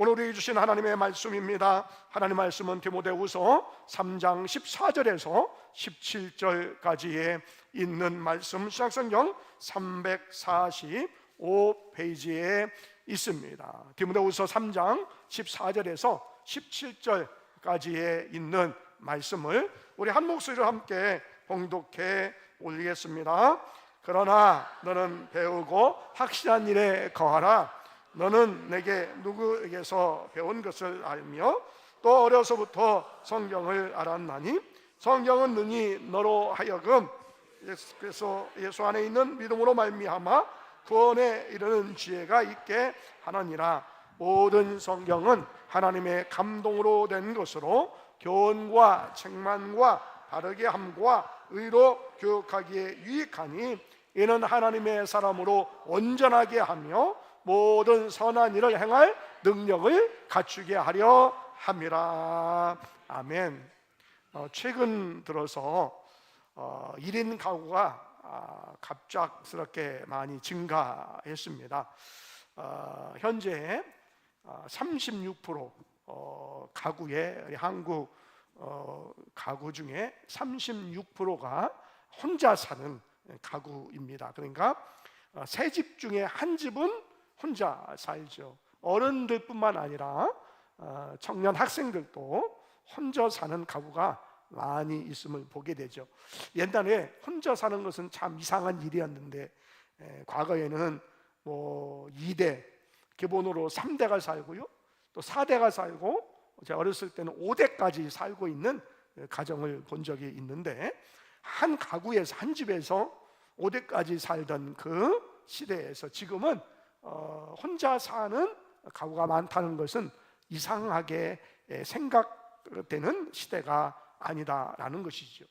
오늘 우리에게 주신 하나님의 말씀입니다. 하나님의 말씀은 디모데후서 3장 14절에서 17절까지에 있는 말씀, 신약성경 345페이지에 있습니다. 디모데후서 3장 14절에서 17절까지에 있는 말씀을 우리 한 목소리로 함께 봉독해 올리겠습니다. 그러나 너는 배우고 확실한 일에 거하라. 너는 내게 누구에게서 배운 것을 알며 또 어려서부터 성경을 알았나니 성경은 능히 너로 하여금 예수 안에 있는 믿음으로 말미암아 구원에 이르는 지혜가 있게 하느니라. 모든 성경은 하나님의 감동으로 된 것으로 교훈과 책망과 바르게 함과 의로 교육하기에 유익하니 이는 하나님의 사람으로 온전하게 하며 모든 선한 일을 행할 능력을 갖추게 하려 함이라. 아멘. 최근 들어서 1인 가구가 갑작스럽게 많이 증가했습니다. 현재 36% 가구의 한국 가구 중에 36%가 혼자 사는 가구입니다. 그러니까 세 집 중에 한 집은 혼자 살죠. 어른들뿐만 아니라 청년 학생들도 혼자 사는 가구가 많이 있음을 보게 되죠. 옛날에 혼자 사는 것은 참 이상한 일이었는데 과거에는 2대, 기본으로 3대가 살고요, 또 4대가 살고, 제가 어렸을 때는 5대까지 살고 있는 가정을 본 적이 있는데, 한 가구에서, 한 집에서 5대까지 살던 그 시대에서 지금은 혼자 사는 가구가 많다는 것은 이상하게 생각되는 시대가 아니다라는 것이죠.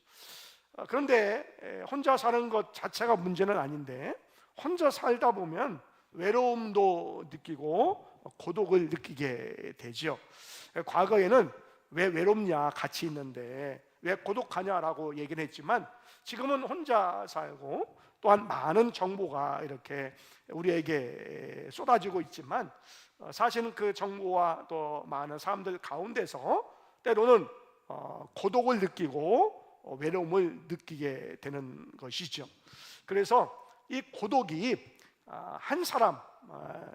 그런데 혼자 사는 것 자체가 문제는 아닌데, 혼자 살다 보면 외로움도 느끼고 고독을 느끼게 되죠. 과거에는 왜 외롭냐, 같이 있는데 왜 고독하냐라고 얘기를 했지만, 지금은 혼자 살고 또한 많은 정보가 이렇게 우리에게 쏟아지고 있지만, 사실은 그 정보와 또 많은 사람들 가운데서 때로는 고독을 느끼고 외로움을 느끼게 되는 것이죠. 그래서 이 고독이 한 사람,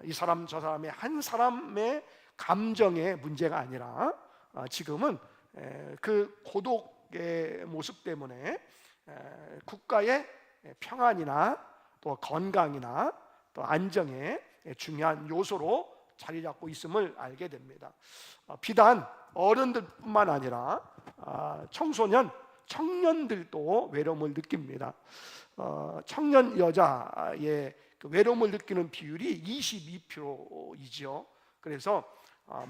이 사람 저 사람의 한 사람의 감정의 문제가 아니라 지금은 그 고독의 모습 때문에 국가의 평안이나 또 건강이나 또 안정의 중요한 요소로 자리 잡고 있음을 알게 됩니다. 비단 어른들뿐만 아니라 청소년, 청년들도 외로움을 느낍니다. 청년 여자의 그 외로움을 느끼는 비율이 22%이죠. 그래서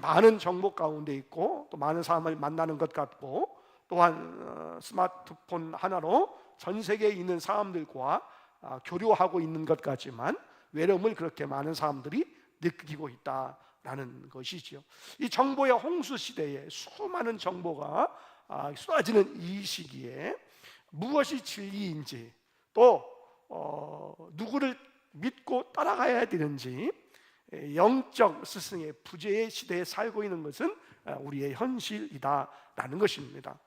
많은 정보 가운데 있고 또 많은 사람을 만나는 것 같고, 또한 스마트폰 하나로 전 세계에 있는 사람들과 교류하고 있는 것 같지만 외로움을 그렇게 많은 사람들이 느끼고 있다라는 것이죠. 이 정보의 홍수 시대에 수많은 정보가 쏟아지는 이 시기에 무엇이 진리인지, 또 누구를 믿고 따라가야 되는지, 영적 스승의 부재의 시대에 살고 있는 것은 우리의 현실이다라는 것입니다.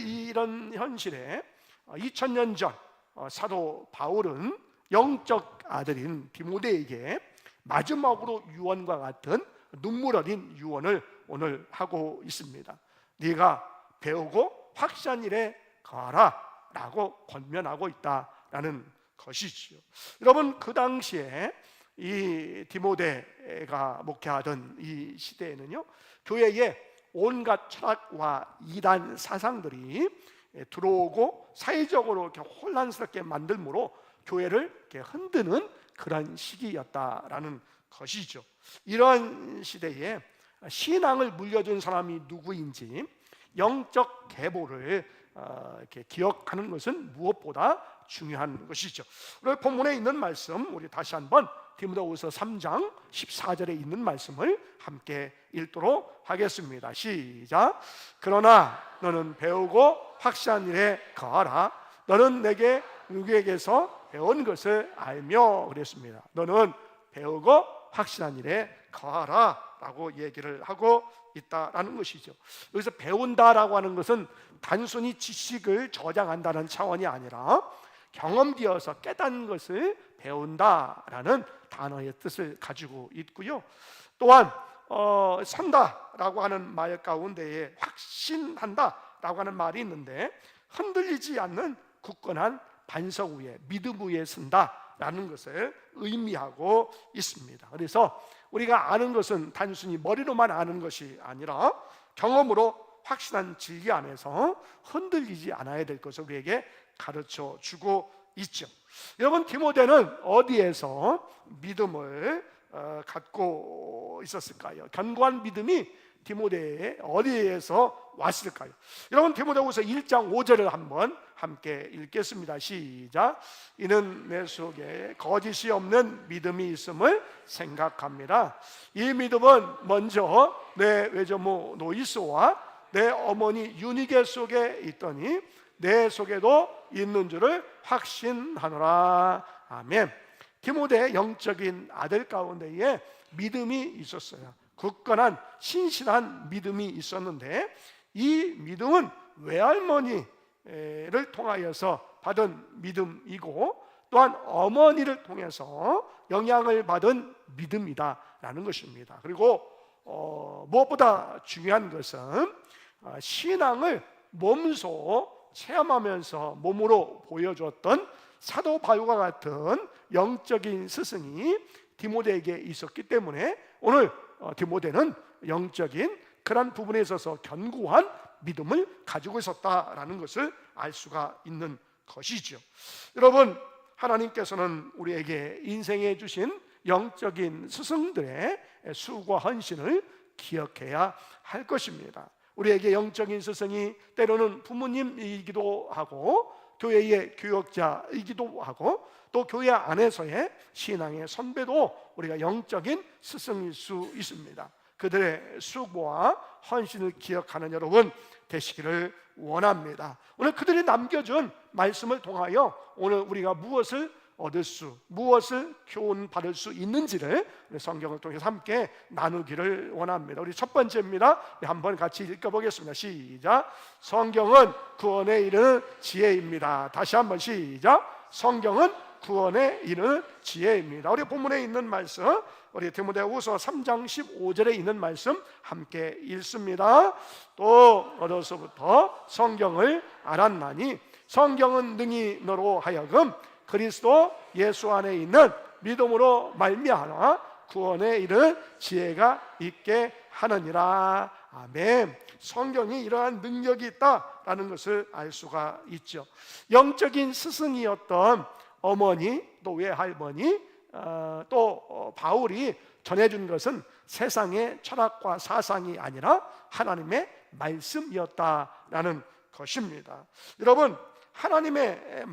이런 현실에 2000년 전 사도 바울은 영적 아들인 디모데에게 마지막으로 유언과 같은 눈물 어린 유언을 오늘 하고 있습니다. 네가 배우고 확실한 일에 거하라 라고 권면하고 있다라는 것이지요. 여러분, 그 당시에 이 디모데가 목회하던 이 시대에는요, 교회에 온갖 철학과 이단 사상들이 들어오고 사회적으로 이렇게 혼란스럽게 만들므로 교회를 이렇게 흔드는 그런 시기였다라는 것이죠. 이런 시대에 신앙을 물려준 사람이 누구인지, 영적 계보를 이렇게 기억하는 것은 무엇보다 중요한 것이죠. 오늘 본문에 있는 말씀, 우리 다시 한번 디모데후서 3장 14절에 있는 말씀을 함께 읽도록 하겠습니다. 시작. 그러나 너는 배우고 확실한 일에 거하라. 너는 내게 누구에게서 배운 것을 알며, 그랬습니다. 너는 배우고 확실한 일에 거하라 라고 얘기를 하고 있다라는 것이죠. 여기서 배운다라고 하는 것은 단순히 지식을 저장한다는 차원이 아니라 경험되어서 깨닫는 것을 배운다라는 단어의 뜻을 가지고 있고요. 또한 선다라고 하는 말 가운데에 확신한다라고 하는 말이 있는데, 흔들리지 않는 굳건한 반석 위에, 믿음 위에 선다라는 것을 의미하고 있습니다. 그래서 우리가 아는 것은 단순히 머리로만 아는 것이 아니라 경험으로 확신한 진리 안에서 흔들리지 않아야 될 것을 우리에게 가르쳐 주고 있죠. 여러분, 디모데는 어디에서 믿음을 갖고 있었을까요? 견고한 믿음이 디모데에 어디에서 왔을까요? 여러분, 디모데후서 1장 5절을 한번 함께 읽겠습니다. 시작. 이는 내 속에 거짓이 없는 믿음이 있음을 생각합니다. 이 믿음은 먼저 내 외조모 노이스와 내 어머니 유니게 속에 있더니 내 속에도 있는 줄을 확신하노라. 아멘. 디모데의 영적인 아들 가운데에 믿음이 있었어요. 굳건한 신실한 믿음이 있었는데, 이 믿음은 외할머니를 통하여서 받은 믿음이고 또한 어머니를 통해서 영향을 받은 믿음이다라는 것입니다. 그리고 무엇보다 중요한 것은 신앙을 몸소 체험하면서 몸으로 보여줬던 사도 바울과 같은 영적인 스승이 디모데에게 있었기 때문에 오늘 디모데는 영적인 그런 부분에 있어서 견고한 믿음을 가지고 있었다라는 것을 알 수가 있는 것이죠. 여러분, 하나님께서는 우리에게 인생에 주신 영적인 스승들의 수고와 헌신을 기억해야 할 것입니다. 우리에게 영적인 스승이 때로는 부모님이기도 하고 교회의 교역자이기도 하고 또 교회 안에서의 신앙의 선배도 우리가 영적인 스승일 수 있습니다. 그들의 수고와 헌신을 기억하는 여러분 되시기를 원합니다. 오늘 그들이 남겨준 말씀을 통하여 오늘 우리가 무엇을 무엇을 교훈 받을 수 있는지를 성경을 통해서 함께 나누기를 원합니다. 우리 첫 번째입니다. 한번 같이 읽어보겠습니다. 시작. 성경은 구원에 이르는 지혜입니다. 다시 한번 시작. 성경은 구원에 이르는 지혜입니다. 우리 본문에 있는 말씀, 우리 디모데후서 3장 15절에 있는 말씀 함께 읽습니다. 또 어려서부터 성경을 알았나니 성경은 능히 너로 하여금 그리스도 예수 안에 있는 믿음으로 말미암아 구원에 이르는 지혜가 있게 하느니라. 아멘. 성경이 이러한 능력이 있다라는 것을 알 수가 있죠. 영적인 스승이었던 어머니 또 외할머니 또 바울이 전해준 것은 세상의 철학과 사상이 아니라 하나님의 말씀이었다라는 것입니다. 여러분, 하나님의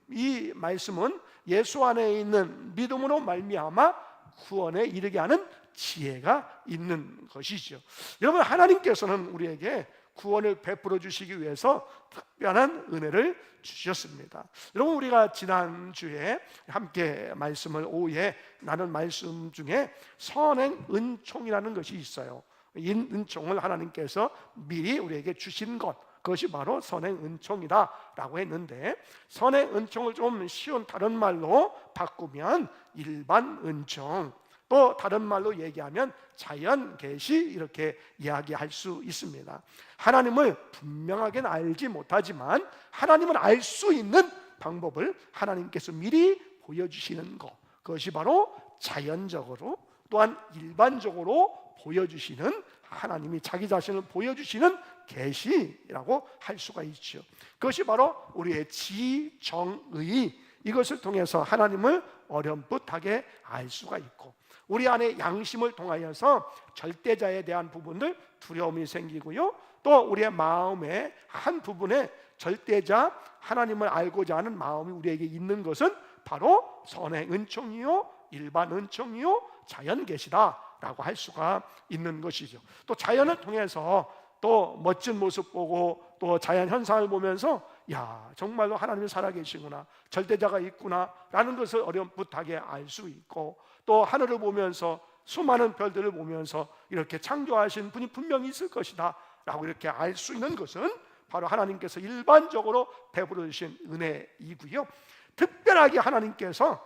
이 말씀은 예수 안에 있는 믿음으로 말미암아 구원에 이르게 하는 지혜가 있는 것이죠. 여러분, 하나님께서는 우리에게 구원을 베풀어 주시기 위해서 특별한 은혜를 주셨습니다. 여러분, 우리가 지난주에 함께 말씀을 오후에 나눈 말씀 중에 선행 은총이라는 것이 있어요. 이 은총을 하나님께서 미리 우리에게 주신 그것이 바로 선행 은총이다라고 했는데, 선행 은총을 좀 쉬운 다른 말로 바꾸면 일반 은총, 또 다른 말로 얘기하면 자연 계시, 이렇게 이야기할 수 있습니다. 하나님을 분명하게는 알지 못하지만 하나님을 알 수 있는 방법을 하나님께서 미리 보여주시는 것, 그것이 바로 자연적으로 또한 일반적으로 보여주시는, 하나님이 자기 자신을 보여주시는 계시라고 할 수가 있죠. 그것이 바로 우리의 지정의, 이것을 통해서 하나님을 어렴풋하게 알 수가 있고, 우리 안에 양심을 통하여서 절대자에 대한 부분들 두려움이 생기고요, 또 우리의 마음의 한 부분에 절대자 하나님을 알고자 하는 마음이 우리에게 있는 것은 바로 선행 은총이요, 일반 은총이요, 자연 계시다라고 할 수가 있는 것이죠. 또 자연을 통해서 또 멋진 모습 보고 또 자연 현상을 보면서 야, 정말로 하나님이 살아계시구나, 절대자가 있구나 라는 것을 어렴풋하게 알 수 있고, 또 하늘을 보면서 수많은 별들을 보면서 이렇게 창조하신 분이 분명히 있을 것이다 라고 이렇게 알 수 있는 것은 바로 하나님께서 일반적으로 베풀어 주신 은혜이고요, 특별하게 하나님께서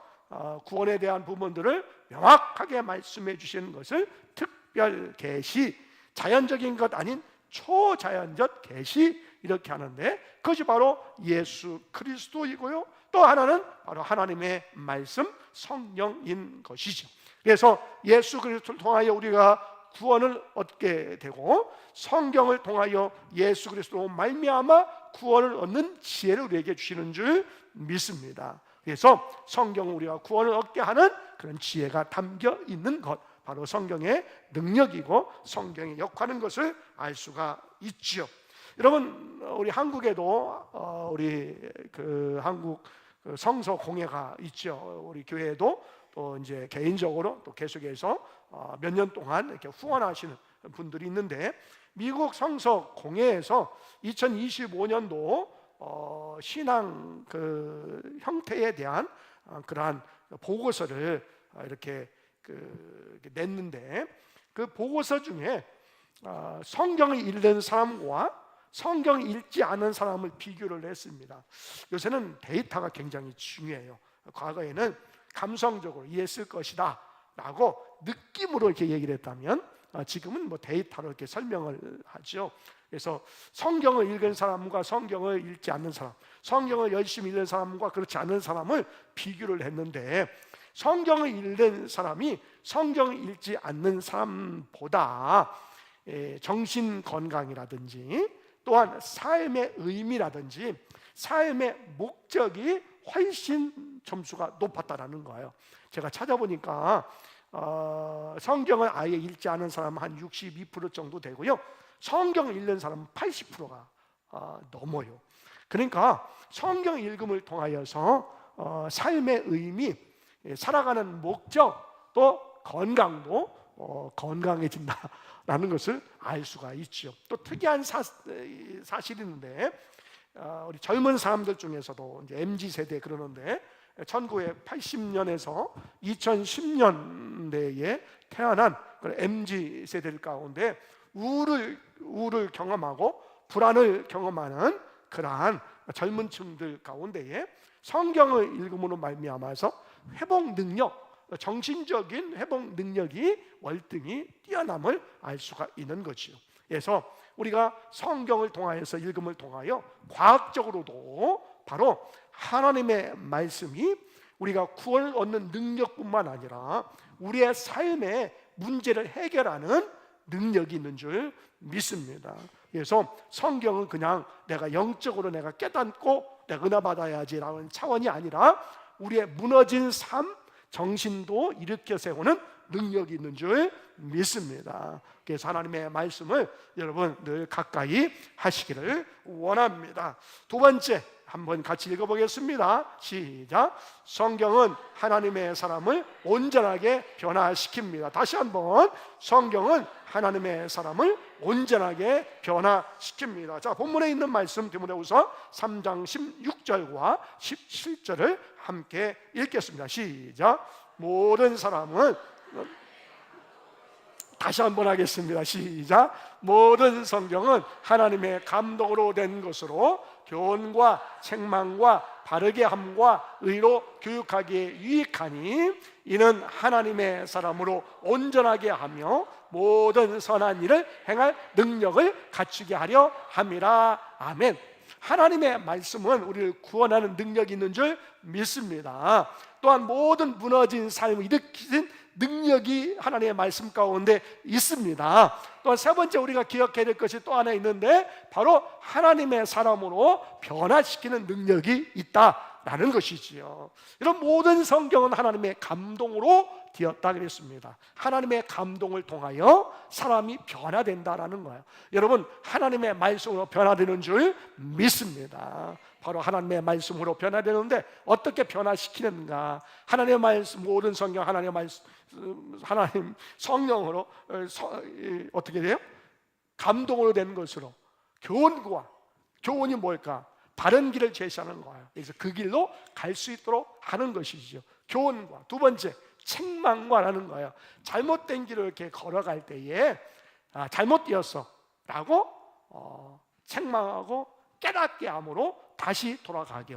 구원에 대한 부분들을 명확하게 말씀해 주시는 것을 특별 계시, 자연적인 것 아닌 초자연적 계시, 이렇게 하는데 그것이 바로 예수 그리스도이고요, 또 하나는 바로 하나님의 말씀 성령인 것이죠. 그래서 예수 그리스도를 통하여 우리가 구원을 얻게 되고, 성경을 통하여 예수 그리스도로 말미암아 구원을 얻는 지혜를 우리에게 주시는 줄 믿습니다. 그래서 성경은 우리가 구원을 얻게 하는 그런 지혜가 담겨 있는 것, 바로 성경의 능력이고 성경이 역하는 것을 알 수가 있죠. 여러분, 우리 한국에도 우리 그 한국 성서 공예가 있죠. 우리 교회에도 또 이제 개인적으로 또 계속해서 몇 년 동안 이렇게 후원하시는 분들이 있는데, 미국 성서 공예에서 2025년도 신앙 그 형태에 대한 그러한 보고서를 이렇게 냈는데, 그 보고서 중에 성경을 읽는 사람과 성경을 읽지 않는 사람을 비교를 했습니다. 요새는 데이터가 굉장히 중요해요. 과거에는 감성적으로 이해했을 것이다 라고 느낌으로 이렇게 얘기를 했다면, 지금은 뭐 데이터로 이렇게 설명을 하죠. 그래서 성경을 읽은 사람과 성경을 읽지 않는 사람, 성경을 열심히 읽는 사람과 그렇지 않은 사람을 비교를 했는데, 성경을 읽는 사람이 성경을 읽지 않는 사람보다 정신 건강이라든지 또한 삶의 의미라든지 삶의 목적이 훨씬 점수가 높았다라는 거예요. 제가 찾아보니까 성경을 아예 읽지 않은 사람은 한 62% 정도 되고요, 성경을 읽는 사람은 80%가 넘어요. 그러니까 성경 읽음을 통하여서 삶의 의미, 살아가는 목적, 또 건강도 건강해진다라는 것을 알 수가 있죠. 또 특이한 사실이 있는데, 우리 젊은 사람들 중에서도 이제 MZ 세대 그러는데, 1980년에서 2010년대에 태어난 MZ 세대들 가운데 우울을 경험하고 불안을 경험하는 그러한 젊은 층들 가운데에 성경을 읽음으로 말미암아서 회복 능력, 정신적인 회복 능력이 월등히 뛰어남을 알 수가 있는 거지요. 그래서 우리가 성경을 통하여서 읽음을 통하여 과학적으로도 바로 하나님의 말씀이 우리가 구원을 얻는 능력뿐만 아니라 우리의 삶의 문제를 해결하는 능력이 있는 줄 믿습니다. 그래서 성경은 그냥 내가 영적으로 내가 깨닫고 내가 은혜 받아야지라는 차원이 아니라 우리의 무너진 삶, 정신도 일으켜 세우는 능력이 있는 줄 믿습니다. 그래서 하나님의 말씀을 여러분 늘 가까이 하시기를 원합니다. 두 번째, 한번 같이 읽어보겠습니다. 시작. 성경은 하나님의 사람을 온전하게 변화시킵니다. 다시 한번, 성경은 하나님의 사람을 온전하게 변화시킵니다. 자, 본문에 있는 말씀 디모데후서 3장 16절과 17절을 함께 읽겠습니다. 시작. 모든 사람은, 다시 한번 하겠습니다. 시작. 모든 성경은 하나님의 감동으로 된 것으로 교훈과 책망과 바르게 함과 의로 교육하기에 유익하니 이는 하나님의 사람으로 온전하게 하며 모든 선한 일을 행할 능력을 갖추게 하려 함이라. 아멘. 하나님의 말씀은 우리를 구원하는 능력이 있는 줄 믿습니다. 또한 모든 무너진 삶을 일으키는 능력이 하나님의 말씀 가운데 있습니다. 또한 세 번째 우리가 기억해야 될 것이 또 하나 있는데, 바로 하나님의 사람으로 변화시키는 능력이 있다라는 것이지요. 이런 모든 성경은 하나님의 감동으로 되었다 그랬습니다. 하나님의 감동을 통하여 사람이 변화된다라는 거예요. 여러분, 하나님의 말씀으로 변화되는 줄 믿습니다. 바로 하나님의 말씀으로 변화되는데 어떻게 변화시키는가? 하나님의 말씀, 모든 성경 하나님의 말씀, 하나님 성령으로 어떻게 돼요? 감동으로 된 것으로 교훈과, 교훈이 뭘까? 바른 길을 제시하는 거예요. 그래서 그 길로 갈 수 있도록 하는 것이죠. 교훈과, 두 번째 책망과라는 거예요. 잘못된 길을 이렇게 걸어갈 때에 잘못 뛰었어 라고 책망하고 깨닫게 함으로 다시 돌아가게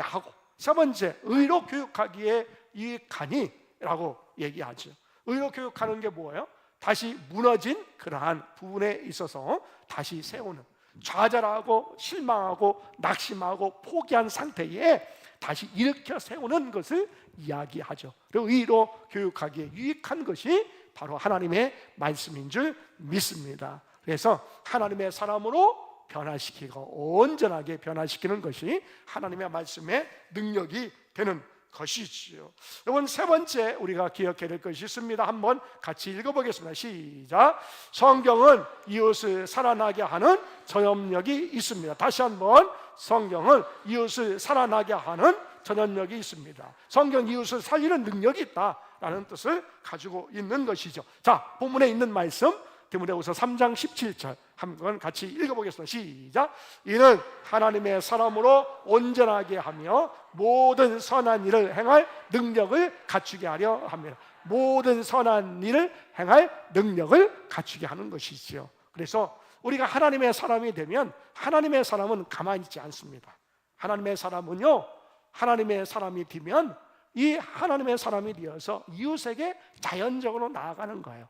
하고, 세 번째, 의로 교육하기에 유익하니 라고 얘기하죠. 의로 교육하는 게 뭐예요? 다시 무너진 그러한 부분에 있어서 다시 세우는, 좌절하고 실망하고 낙심하고 포기한 상태에 다시 일으켜 세우는 것을 이야기하죠. 그리고 의로 교육하기에 유익한 것이 바로 하나님의 말씀인 줄 믿습니다. 그래서 하나님의 사람으로 변화시키고 온전하게 변화시키는 것이 하나님의 말씀의 능력이 되는 것이지요. 여러분, 세 번째 우리가 기억해야 될 것이 있습니다. 한번 같이 읽어보겠습니다. 시작. 성경은 이웃을 살아나게 하는 전염력이 있습니다. 다시 한번, 성경은 이웃을 살아나게 하는 전염력이 있습니다. 성경 이웃을 살리는 능력이 있다라는 뜻을 가지고 있는 것이죠. 자, 본문에 있는 말씀 디모데후서 3장 17절 한번 같이 읽어보겠습니다. 시작. 이는 하나님의 사람으로 온전하게 하며 모든 선한 일을 행할 능력을 갖추게 하려 합니다. 모든 선한 일을 행할 능력을 갖추게 하는 것이지요. 그래서 우리가 하나님의 사람이 되면, 하나님의 사람은 가만히 있지 않습니다. 하나님의 사람은요, 하나님의 사람이 되면 이 하나님의 사람이 되어서 이웃에게 자연적으로 나아가는 거예요.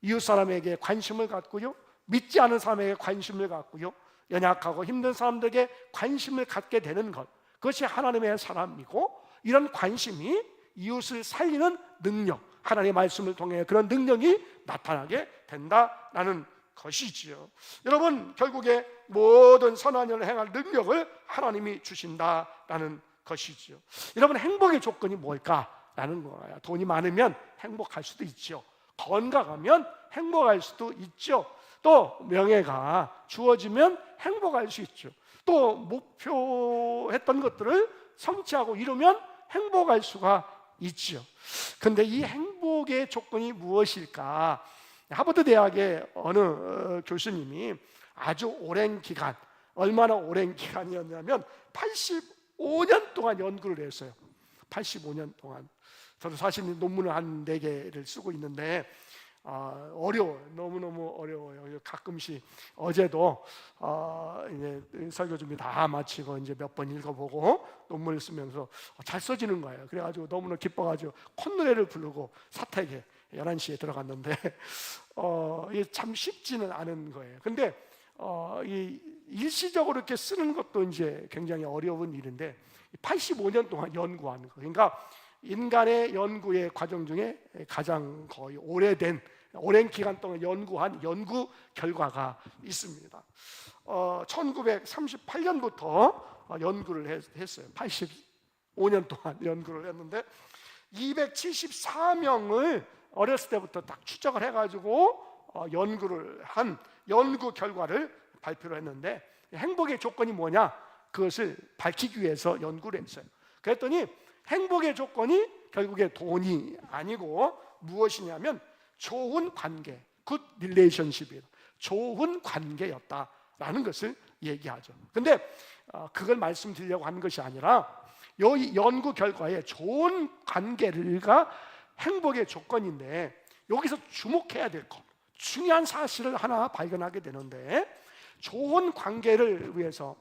이웃 사람에게 관심을 갖고요, 믿지 않은 사람에게 관심을 갖고요, 연약하고 힘든 사람들에게 관심을 갖게 되는 것, 그것이 하나님의 사람이고, 이런 관심이 이웃을 살리는 능력, 하나님의 말씀을 통해 그런 능력이 나타나게 된다라는 것이지요. 여러분, 결국에 모든 선한 일을 행할 능력을 하나님이 주신다라는 것이지요. 여러분, 행복의 조건이 뭘까라는 거예요. 돈이 많으면 행복할 수도 있죠. 건강하면 행복할 수도 있죠. 또 명예가 주어지면 행복할 수 있죠. 또 목표했던 것들을 성취하고 이루면 행복할 수가 있죠. 근데 이 행복의 조건이 무엇일까? 하버드 대학의 어느 교수님이 아주 오랜 기간, 얼마나 오랜 기간이었냐면 85년 동안 연구를 했어요. 85년 동안. 저도 사실 논문을 한 4개를 쓰고 있는데 어려워요. 너무너무 어려워요. 가끔씩 어제도 이제 설교 준비 다 마치고 이제 몇 번 읽어보고 논문을 쓰면서 잘 써지는 거예요. 그래가지고 너무나 기뻐가지고 콧노래를 부르고 사택에 11시에 들어갔는데 이게 참 쉽지는 않은 거예요. 근데 이 일시적으로 이렇게 쓰는 것도 이제 굉장히 어려운 일인데 85년 동안 연구하는 거, 그러니까 인간의 연구의 과정 중에 가장 거의 오랜 기간 동안 연구한 연구 결과가 있습니다. 1938년부터 연구를 했어요. 85년 동안 연구를 했는데 274명을 어렸을 때부터 딱 추적을 해가지고 연구를 한 연구 결과를 발표를 했는데, 행복의 조건이 뭐냐? 그것을 밝히기 위해서 연구를 했어요. 그랬더니 행복의 조건이 결국에 돈이 아니고 무엇이냐면 좋은 관계, good relationship이에요. 좋은 관계였다라는 것을 얘기하죠. 근데 그걸 말씀드리려고 하는 것이 아니라 이 연구 결과에 좋은 관계가 행복의 조건인데, 여기서 주목해야 될 것, 중요한 사실을 하나 발견하게 되는데, 좋은 관계를 위해서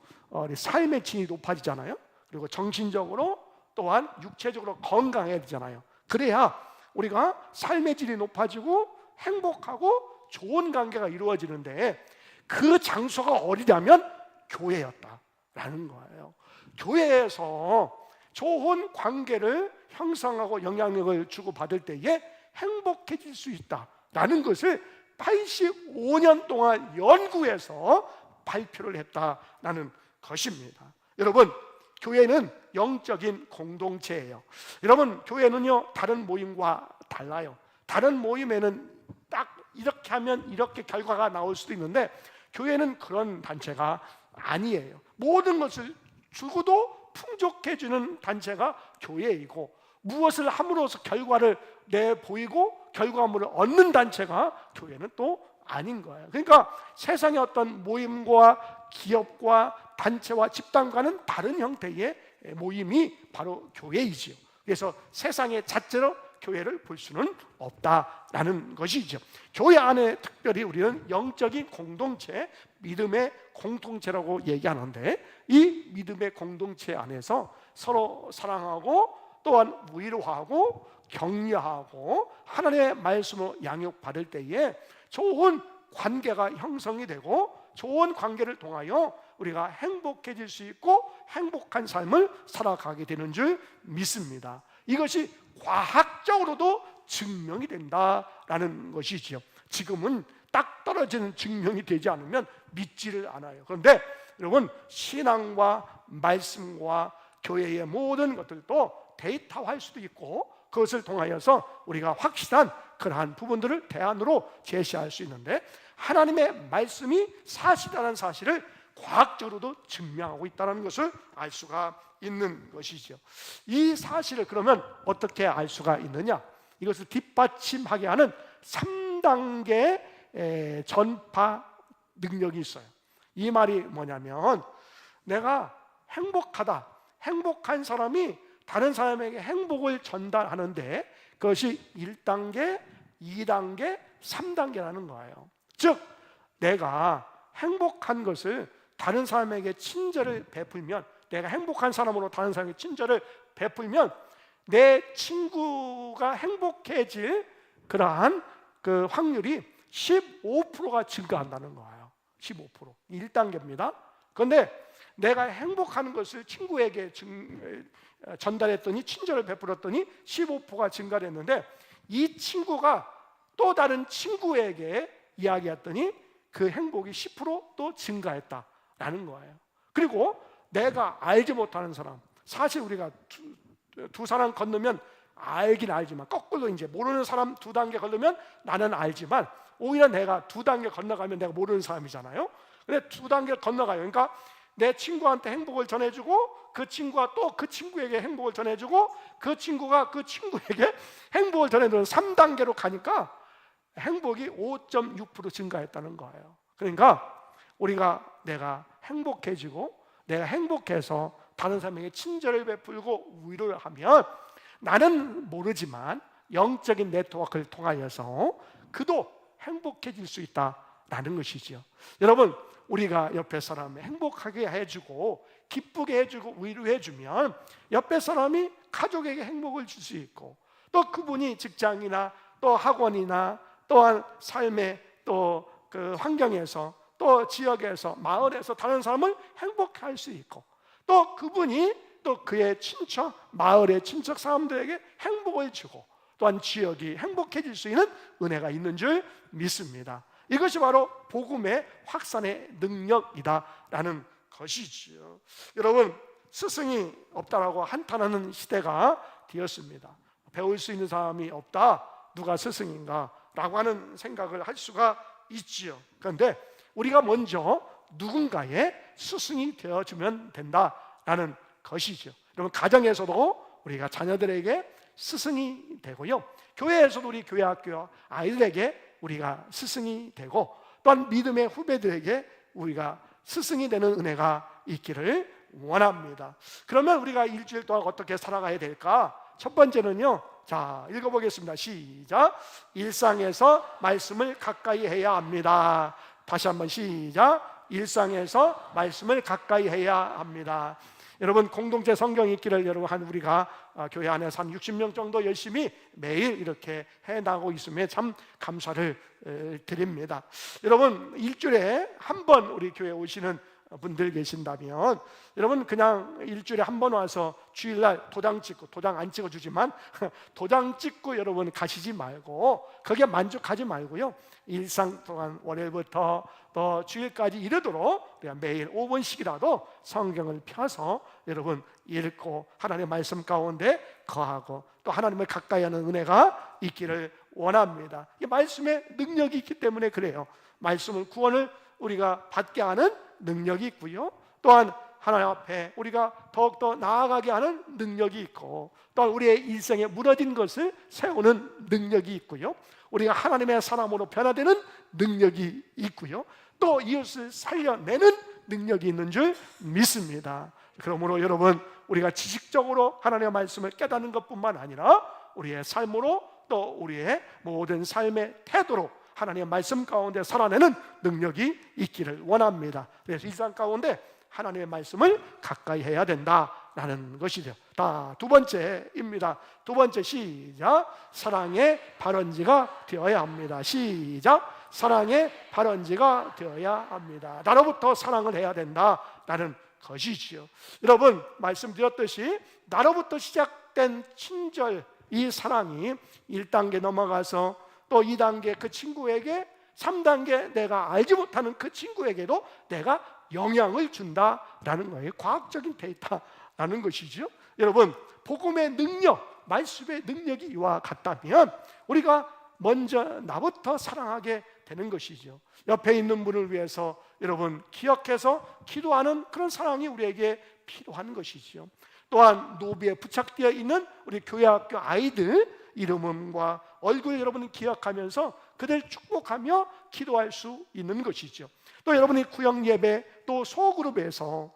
삶의 질이 높아지잖아요. 그리고 정신적으로 또한 육체적으로 건강해야 되잖아요. 그래야 우리가 삶의 질이 높아지고 행복하고 좋은 관계가 이루어지는데, 그 장소가 어디냐면 교회였다라는 거예요. 교회에서 좋은 관계를 형성하고 영향력을 주고받을 때에 행복해질 수 있다라는 것을 85년 동안 연구해서 발표를 했다라는 것입니다. 여러분, 교회는 영적인 공동체예요. 여러분, 교회는요, 다른 모임과 달라요. 다른 모임에는 딱 이렇게 하면 이렇게 결과가 나올 수도 있는데, 교회는 그런 단체가 아니에요. 모든 것을 주고도 풍족해 주는 단체가 교회이고, 무엇을 함으로써 결과를 내보이고 결과물을 얻는 단체가 교회는 또 아닌 거예요. 그러니까 세상의 어떤 모임과 기업과 단체와 집단과는 다른 형태의 모임이 바로 교회이지요. 그래서 세상의 잣대로 교회를 볼 수는 없다라는 것이죠. 교회 안에 특별히 우리는 영적인 공동체, 믿음의 공동체라고 얘기하는데, 이 믿음의 공동체 안에서 서로 사랑하고 또한 위로하고 격려하고 하나님의 말씀을 양육받을 때에 좋은 관계가 형성이 되고, 좋은 관계를 통하여 우리가 행복해질 수 있고 행복한 삶을 살아가게 되는 줄 믿습니다. 이것이 과학적으로도 증명이 된다라는 것이지요. 지금은 딱 떨어지는 증명이 되지 않으면 믿지를 않아요. 그런데 여러분, 신앙과 말씀과 교회의 모든 것들도 데이터화할 수도 있고, 그것을 통하여서 우리가 확실한 그러한 부분들을 대안으로 제시할 수 있는데, 하나님의 말씀이 사실이라는 사실을 과학적으로도 증명하고 있다는 것을 알 수가 있는 것이죠. 이 사실을 그러면 어떻게 알 수가 있느냐? 이것을 뒷받침하게 하는 3단계 전파 능력이 있어요. 이 말이 뭐냐면, 내가 행복하다, 행복한 사람이 다른 사람에게 행복을 전달하는데 그것이 1단계, 2단계, 3단계라는 거예요. 즉, 내가 행복한 것을 다른 사람에게 친절을 베풀면, 내가 행복한 사람으로 다른 사람에게 친절을 베풀면 내 친구가 행복해질 그러한 그 확률이 15%가 증가한다는 거예요. 15%. 1단계입니다. 그런데 내가 행복하는 것을 친구에게 전달했더니, 친절을 베풀었더니 15%가 증가했는데, 이 친구가 또 다른 친구에게 이야기했더니 그 행복이 10%또 증가했다라는 거예요. 그리고 내가 알지 못하는 사람, 사실 우리가 두 사람 건너면 알긴 알지만, 거꾸로 이제 모르는 사람 2단계 건너면 나는 알지만, 오히려 내가 2단계 건너가면 내가 모르는 사람이잖아요. 근데 2단계 건너가요. 그러니까 내 친구한테 행복을 전해주고, 그 친구가 또 그 친구에게 행복을 전해주고, 그 친구가 그 친구에게 행복을 전해주는 3단계로 가니까 행복이 5.6% 증가했다는 거예요. 그러니까 우리가 내가 행복해지고, 내가 행복해서 다른 사람에게 친절을 베풀고 위로를 하면, 나는 모르지만 영적인 네트워크를 통하여서 그도 행복해질 수 있다라는 것이죠. 여러분, 우리가 옆에 사람을 행복하게 해주고 기쁘게 해주고 위로해주면 옆에 사람이 가족에게 행복을 줄 수 있고, 또 그분이 직장이나 또 학원이나 또한 삶의 또 그 환경에서, 또 지역에서, 마을에서 다른 사람을 행복해 할 수 있고, 또 그분이 또 그의 친척, 마을의 친척 사람들에게 행복을 주고, 또한 지역이 행복해질 수 있는 은혜가 있는 줄 믿습니다. 이것이 바로 복음의 확산의 능력이다라는 것이지요. 여러분, 스승이 없다라고 한탄하는 시대가 되었습니다. 배울 수 있는 사람이 없다, 누가 스승인가 라고 하는 생각을 할 수가 있지요. 그런데 우리가 먼저 누군가의 스승이 되어주면 된다라는 것이죠. 여러분, 가정에서도 우리가 자녀들에게 스승이 되고요, 교회에서도 우리 교회학교 아이들에게 우리가 스승이 되고, 또한 믿음의 후배들에게 우리가 스승이 되는 은혜가 있기를 원합니다. 그러면 우리가 일주일 동안 어떻게 살아가야 될까? 첫 번째는요, 자, 읽어보겠습니다. 시작. 일상에서 말씀을 가까이 해야 합니다. 다시 한번 시작. 일상에서 말씀을 가까이 해야 합니다. 여러분, 공동체 성경 읽기를 여러분 우리가 교회 안에서 한 60명 정도 열심히 매일 이렇게 해나가고 있음에 참 감사를 드립니다. 여러분, 일주일에 한 번 우리 교회 오시는 분들 계신다면, 여러분 그냥 일주일에 한 번 와서 주일날 도장 찍고, 도장 안 찍어주지만 도장 찍고 여러분 가시지 말고, 거기에 만족하지 말고요, 일상 동안 월요일부터 또 주일까지 이르도록 그냥 매일 5분씩이라도 성경을 펴서 여러분 읽고 하나님의 말씀 가운데 거하고, 또 하나님을 가까이 하는 은혜가 있기를 원합니다. 이 말씀에 능력이 있기 때문에 그래요. 말씀은 구원을 우리가 받게 하는 능력이 있고요, 또한 하나님 앞에 우리가 더욱더 나아가게 하는 능력이 있고, 또한 우리의 일생에 무너진 것을 세우는 능력이 있고요, 우리가 하나님의 사람으로 변화되는 능력이 있고요, 또 이웃을 살려내는 능력이 있는 줄 믿습니다. 그러므로 여러분, 우리가 지식적으로 하나님의 말씀을 깨닫는 것뿐만 아니라 우리의 삶으로 또 우리의 모든 삶의 태도로 하나님의 말씀 가운데 살아내는 능력이 있기를 원합니다. 그래서 일상 가운데 하나님의 말씀을 가까이 해야 된다라는 것이죠. 두 번째입니다. 두 번째, 시작. 사랑의 발원지가 되어야 합니다. 시작. 사랑의 발원지가 되어야 합니다. 나로부터 사랑을 해야 된다라는 것이지요. 여러분, 말씀드렸듯이 나로부터 시작된 친절, 이 사랑이 1단계 넘어가서 또 2단계 그 친구에게, 3단계 내가 알지 못하는 그 친구에게도 내가 영향을 준다라는 거예요. 과학적인 데이터라는 것이죠. 여러분, 복음의 능력, 말씀의 능력이 이와 같다면 우리가 먼저 나부터 사랑하게 되는 것이죠. 옆에 있는 분을 위해서 여러분 기억해서 기도하는 그런 사랑이 우리에게 필요한 것이죠. 또한 노비에 부착되어 있는 우리 교회학교 아이들 이름과 얼굴 여러분은 기억하면서 그들 축복하며 기도할 수 있는 것이죠. 또 여러분이 구역 예배 또 소그룹에서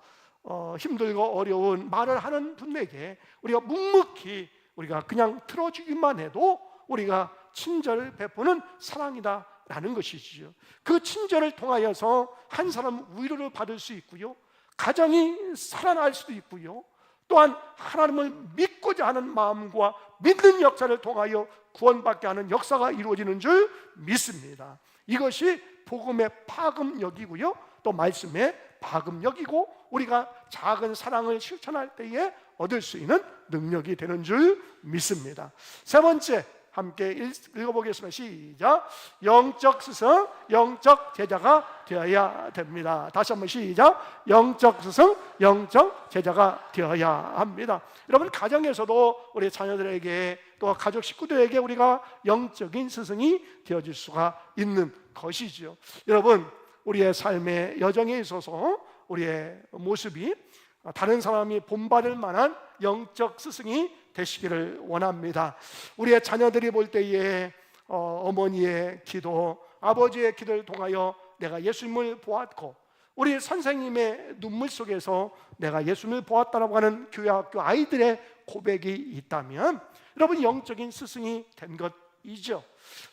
힘들고 어려운 말을 하는 분에게 우리가 묵묵히 우리가 그냥 들어주기만 해도 우리가 친절을 베푸는 사랑이다라는 것이지요. 그 친절을 통하여서 한 사람 위로를 받을 수 있고요, 가정이 살아날 수도 있고요, 또한 하나님을 믿고자 하는 마음과 믿는 역사를 통하여 구원받게 하는 역사가 이루어지는 줄 믿습니다. 이것이 복음의 파급력이고요, 또 말씀의 파급력이고 우리가 작은 사랑을 실천할 때에 얻을 수 있는 능력이 되는 줄 믿습니다. 세 번째, 함께 읽어보겠습니다. 시작. 영적 스승, 영적 제자가 되어야 됩니다. 다시 한번 시작. 영적 스승, 영적 제자가 되어야 합니다. 여러분, 가정에서도 우리 자녀들에게 또 가족 식구들에게 우리가 영적인 스승이 되어질 수가 있는 것이죠. 여러분, 우리의 삶의 여정에 있어서 우리의 모습이 다른 사람이 본받을 만한 영적 스승이 되시기를 원합니다. 우리의 자녀들이 볼 때에 어머니의 기도, 아버지의 기도를 통하여 내가 예수님을 보았고, 우리 선생님의 눈물 속에서 내가 예수님을 보았다라고 하는 교회학교 아이들의 고백이 있다면 여러분, 영적인 스승이 된 것이죠.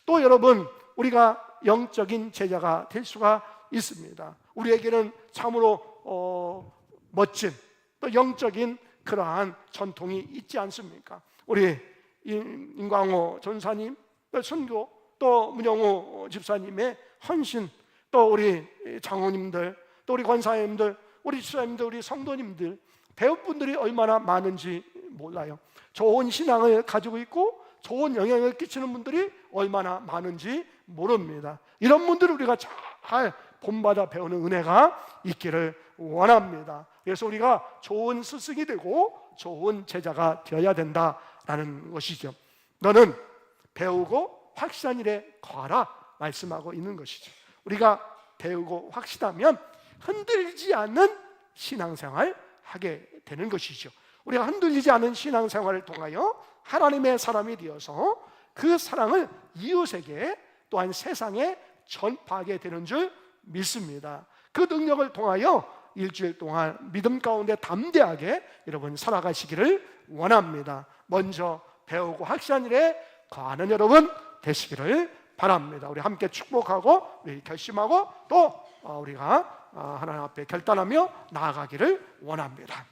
또 여러분, 우리가 영적인 제자가 될 수가 있습니다. 우리에게는 참으로 멋진 또 영적인 그러한 전통이 있지 않습니까? 우리 임광호 전사님, 또 선교, 또 문영호 집사님의 헌신, 또 우리 장로님들, 또 우리 권사님들, 우리 집사님들, 우리 성도님들, 배우분들이 얼마나 많은지 몰라요. 좋은 신앙을 가지고 있고 좋은 영향을 끼치는 분들이 얼마나 많은지 모릅니다. 이런 분들을 우리가 잘 본받아 배우는 은혜가 있기를 원합니다. 그래서 우리가 좋은 스승이 되고 좋은 제자가 되어야 된다라는 것이죠. 너는 배우고 확실한 일에 거하라 말씀하고 있는 것이죠. 우리가 배우고 확실하면 흔들리지 않는 신앙생활 하게 되는 것이죠. 우리가 흔들리지 않은 신앙생활을 통하여 하나님의 사람이 되어서 그 사랑을 이웃에게 또한 세상에 전파하게 되는 줄 믿습니다. 그 능력을 통하여 일주일 동안 믿음 가운데 담대하게 여러분 살아가시기를 원합니다. 먼저 배우고 확실한 일에 거하는 여러분 되시기를 바랍니다. 우리 함께 축복하고 우리 결심하고 또 우리가 하나님 앞에 결단하며 나아가기를 원합니다.